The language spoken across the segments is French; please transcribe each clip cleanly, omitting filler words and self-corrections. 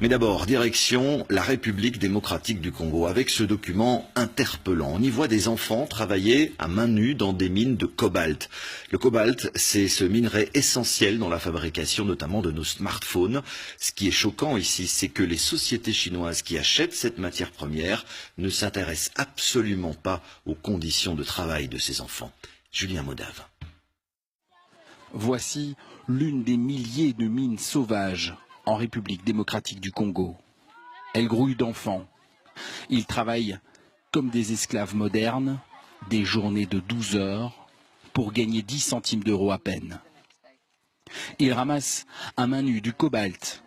Mais d'abord, direction la République démocratique du Congo, avec ce document interpellant. On y voit des enfants travailler à main nue dans des mines de cobalt. Le cobalt, c'est ce minerai essentiel dans la fabrication notamment de nos smartphones. Ce qui est choquant ici, c'est que les sociétés chinoises qui achètent cette matière première ne s'intéressent absolument pas aux conditions de travail de ces enfants. Julien Modave. Voici l'une des milliers de mines sauvages en République démocratique du Congo. Elles grouillent d'enfants. Ils travaillent comme des esclaves modernes, des journées de 12 heures pour gagner 10 centimes d'euros à peine. Ils ramassent à main nue du cobalt,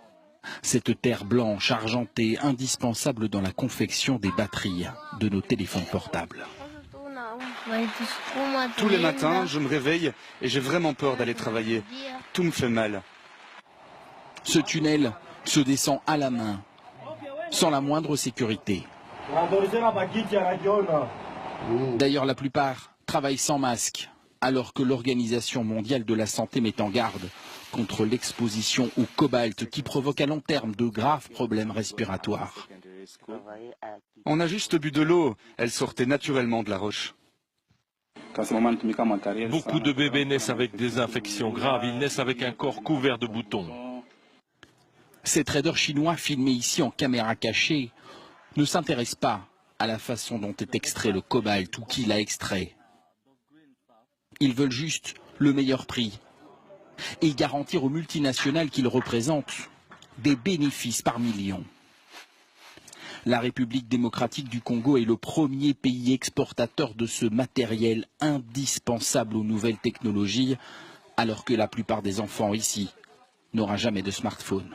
cette terre blanche argentée indispensable dans la confection des batteries de nos téléphones portables. Tous les matins, je me réveille et j'ai vraiment peur d'aller travailler. Tout me fait mal. Ce tunnel se descend à la main, sans la moindre sécurité. D'ailleurs, la plupart travaillent sans masque, alors que l'Organisation mondiale de la santé met en garde contre l'exposition au cobalt qui provoque à long terme de graves problèmes respiratoires. On a juste bu de l'eau, elle sortait naturellement de la roche. Beaucoup de bébés naissent avec des infections graves, ils naissent avec un corps couvert de boutons. Ces traders chinois filmés ici en caméra cachée ne s'intéressent pas à la façon dont est extrait le cobalt ou qui l'a extrait. Ils veulent juste le meilleur prix et garantir aux multinationales qu'ils représentent des bénéfices par millions. La République démocratique du Congo est le premier pays exportateur de ce matériel indispensable aux nouvelles technologies, alors que la plupart des enfants ici n'aura jamais de smartphone.